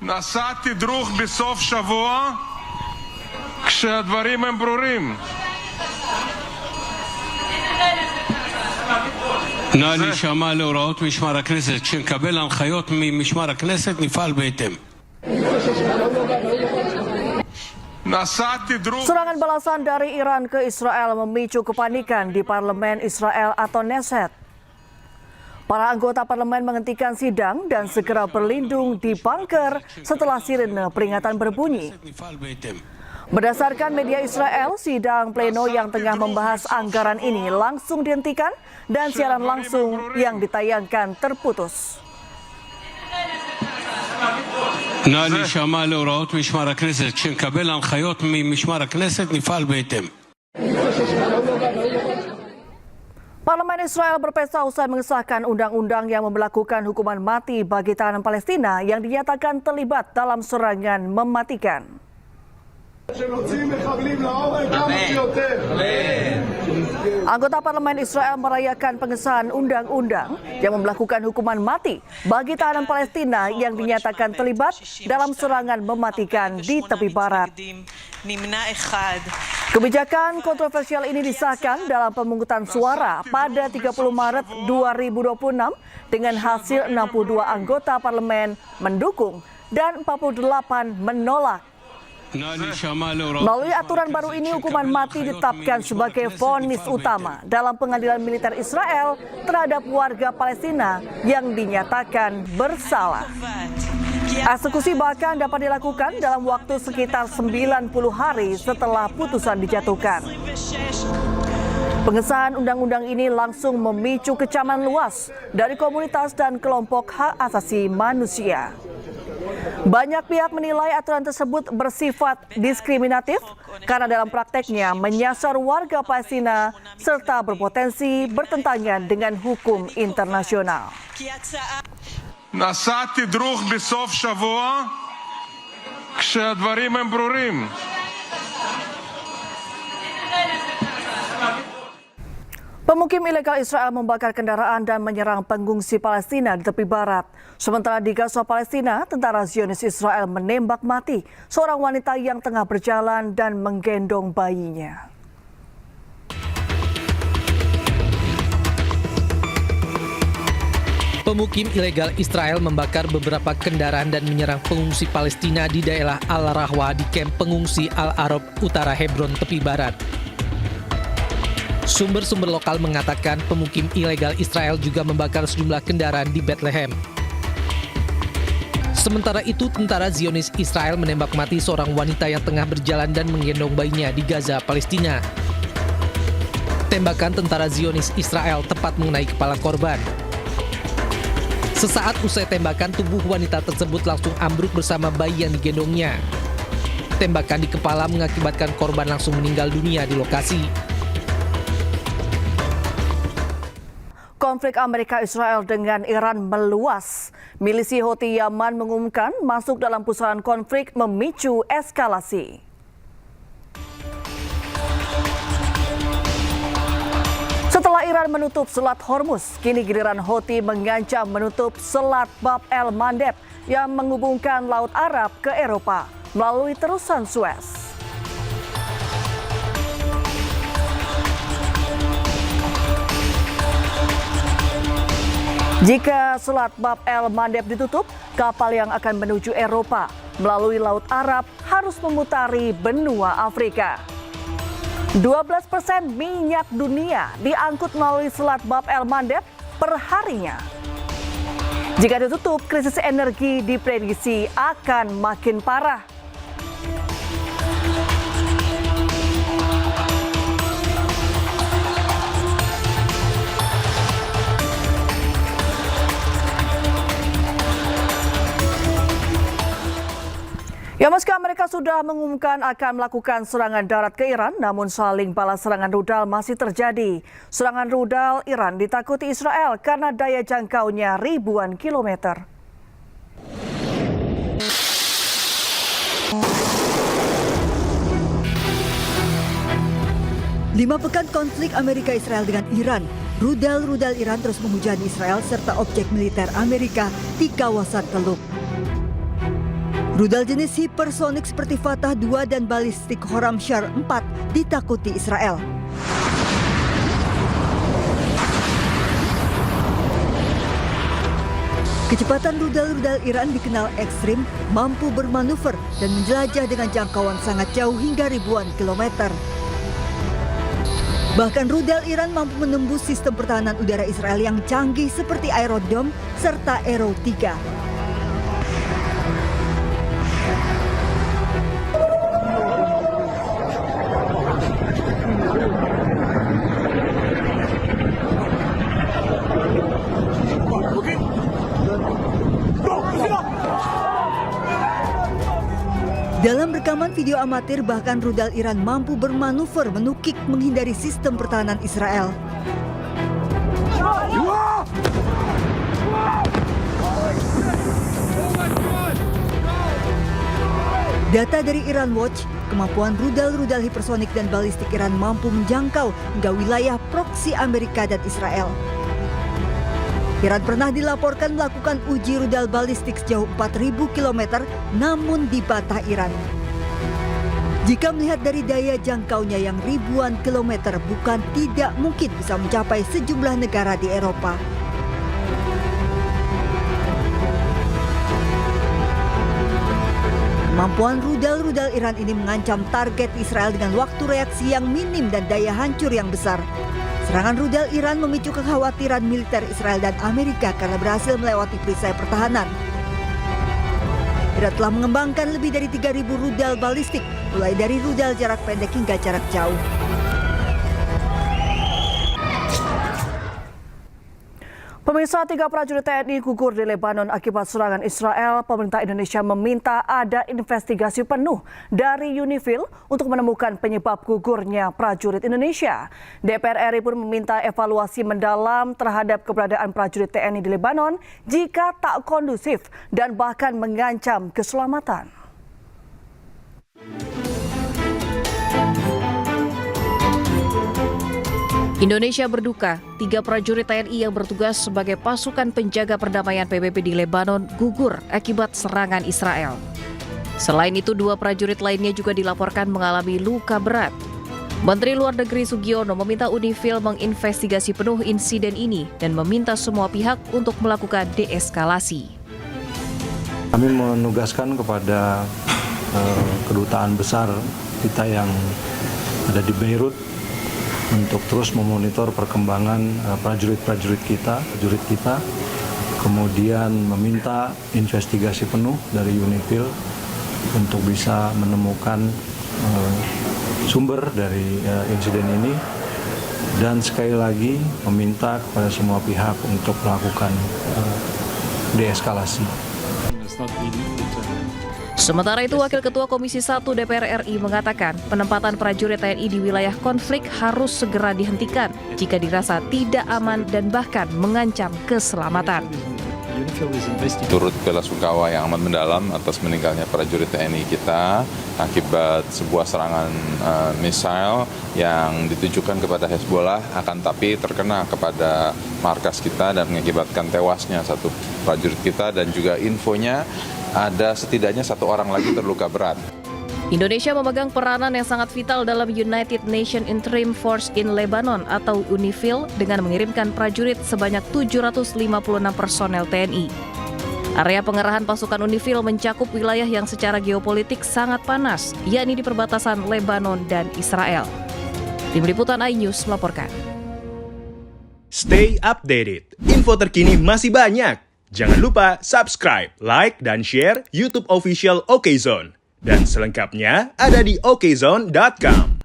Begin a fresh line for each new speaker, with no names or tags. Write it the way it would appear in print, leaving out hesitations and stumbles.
נסעתי דרוך בסוף שבוע כשהדברים הם ברורים.
נא להישמע להוראות משמר הכנסת. כשנקבל הנחיות ממשמר הכנסת נפעל בהתאם.
Serangan balasan dari Iran ke Israel memicu kepanikan di parlemen Israel atau Knesset. Para anggota parlemen menghentikan sidang dan segera berlindung di bunker setelah sirene peringatan berbunyi. Berdasarkan media Israel, sidang pleno yang tengah membahas anggaran ini langsung dihentikan dan siaran langsung yang ditayangkan terputus.
נא להישמע להוראות משמר הכנסת. כשנקבל הנחיות ממשמר הכנסת נפעל בהתאם.
Parlemen Israel berpesta usai mengesahkan undang-undang yang memberlakukan hukuman mati bagi tahanan Palestina yang dinyatakan terlibat dalam serangan mematikan. Anggota parlemen Israel merayakan pengesahan undang-undang yang memberlakukan hukuman mati bagi tahanan Palestina yang dinyatakan terlibat dalam serangan mematikan di tepi barat. Kebijakan kontroversial ini disahkan dalam pemungutan suara pada 30 Maret 2026 dengan hasil 62 anggota parlemen mendukung dan 48 menolak. Melalui aturan baru ini, hukuman mati ditetapkan sebagai vonis utama dalam pengadilan militer Israel terhadap warga Palestina yang dinyatakan bersalah. Eksekusi bahkan dapat dilakukan dalam waktu sekitar 90 hari setelah putusan dijatuhkan. Pengesahan undang-undang ini langsung memicu kecaman luas dari komunitas dan kelompok hak asasi manusia. Banyak pihak menilai aturan tersebut bersifat diskriminatif karena dalam prakteknya menyasar warga Palestina serta berpotensi bertentangan dengan hukum internasional.
נסעתי דרוך בסוף שבוע כשהדברים הם ברורים.
Pemukim ilegal Israel membakar kendaraan dan menyerang pengungsi Palestina di tepi barat. Sementara di Gaza, Palestina, tentara Zionis Israel menembak mati seorang wanita yang tengah berjalan dan menggendong bayinya.
Pemukim ilegal Israel membakar beberapa kendaraan dan menyerang pengungsi Palestina di daerah Al-Rahwa di kamp pengungsi Al-Arab Utara Hebron tepi barat. Sumber-sumber lokal mengatakan pemukim ilegal Israel juga membakar sejumlah kendaraan di Bethlehem. Sementara itu, tentara Zionis Israel menembak mati seorang wanita yang tengah berjalan dan menggendong bayinya di Gaza, Palestina. Tembakan tentara Zionis Israel tepat mengenai kepala korban. Sesaat usai tembakan, tubuh wanita tersebut langsung ambruk bersama bayi yang digendongnya. Tembakan di kepala mengakibatkan korban langsung meninggal dunia di lokasi.
Konflik Amerika-Israel dengan Iran meluas. Milisi Houthi Yaman mengumumkan masuk dalam pusaran konflik memicu eskalasi. Setelah Iran menutup Selat Hormuz, kini giliran Houthi mengancam menutup Selat Bab el-Mandeb yang menghubungkan Laut Arab ke Eropa melalui terusan Suez. Jika Selat Bab el-Mandeb ditutup, kapal yang akan menuju Eropa melalui Laut Arab harus memutari benua Afrika. 12% minyak dunia diangkut melalui Selat Bab el-Mandeb per harinya. Jika ditutup, krisis energi diprediksi akan makin parah. Ya, meski Amerika sudah mengumumkan akan melakukan serangan darat ke Iran, namun saling balas serangan rudal masih terjadi. Serangan rudal Iran ditakuti Israel karena daya jangkaunya ribuan kilometer.
5 pekan konflik Amerika-Israel dengan Iran, rudal-rudal Iran terus menghujani Israel serta objek militer Amerika di kawasan Teluk. Rudal jenis hipersonik seperti Fatah 2 dan balistik Horamshar 4 ditakuti Israel. Kecepatan rudal-rudal Iran dikenal ekstrim, mampu bermanuver dan menjelajah dengan jangkauan sangat jauh hingga ribuan kilometer. Bahkan rudal Iran mampu menembus sistem pertahanan udara Israel yang canggih seperti Iron Dome serta Arrow 3. Dalam rekaman video amatir, bahkan rudal Iran mampu bermanuver menukik menghindari sistem pertahanan Israel. Data dari Iran Watch, kemampuan rudal-rudal hipersonik dan balistik Iran mampu menjangkau hingga wilayah proksi Amerika dan Israel. Iran pernah dilaporkan melakukan uji rudal balistik sejauh 4.000 km namun dibantah Iran. Jika melihat dari daya jangkaunya yang ribuan kilometer, bukan tidak mungkin bisa mencapai sejumlah negara di Eropa. Kemampuan rudal-rudal Iran ini mengancam target Israel dengan waktu reaksi yang minim dan daya hancur yang besar. Serangan rudal Iran memicu kekhawatiran militer Israel dan Amerika karena berhasil melewati perisai pertahanan. Iran telah mengembangkan lebih dari 3.000 rudal balistik, mulai dari rudal jarak pendek hingga jarak jauh.
Pemirsa, 3 prajurit TNI gugur di Lebanon akibat serangan Israel. Pemerintah Indonesia meminta ada investigasi penuh dari UNIFIL untuk menemukan penyebab gugurnya prajurit Indonesia. DPR RI pun meminta evaluasi mendalam terhadap keberadaan prajurit TNI di Lebanon jika tak kondusif dan bahkan mengancam keselamatan.
Indonesia berduka, 3 prajurit TNI yang bertugas sebagai pasukan penjaga perdamaian PBB di Lebanon gugur akibat serangan Israel. Selain itu, 2 prajurit lainnya juga dilaporkan mengalami luka berat. Menteri Luar Negeri Sugiono meminta UNIFIL menginvestigasi penuh insiden ini dan meminta semua pihak untuk melakukan deeskalasi.
Kami menugaskan kepada kedutaan besar kita yang ada di Beirut untuk terus memonitor perkembangan prajurit kita, kemudian meminta investigasi penuh dari UNIFIL untuk bisa menemukan sumber dari insiden ini, dan sekali lagi meminta kepada semua pihak untuk melakukan deeskalasi.
Sementara itu, Wakil Ketua Komisi 1 DPR RI mengatakan penempatan prajurit TNI di wilayah konflik harus segera dihentikan jika dirasa tidak aman dan bahkan mengancam keselamatan.
Turut belasungkawa yang amat mendalam atas meninggalnya prajurit TNI kita akibat sebuah serangan misil yang ditujukan kepada Hezbollah, akan tapi terkena kepada markas kita dan mengakibatkan tewasnya 1 prajurit kita, dan juga infonya ada setidaknya 1 orang lagi terluka berat.
Indonesia memegang peranan yang sangat vital dalam United Nations Interim Force in Lebanon atau UNIFIL dengan mengirimkan prajurit sebanyak 756 personel TNI. Area pengerahan pasukan UNIFIL mencakup wilayah yang secara geopolitik sangat panas, yakni di perbatasan Lebanon dan Israel. Tim Liputan iNews melaporkan.
Stay updated, info terkini masih banyak. Jangan lupa subscribe, like, dan share YouTube official OKZone. Dan selengkapnya ada di okezone.com.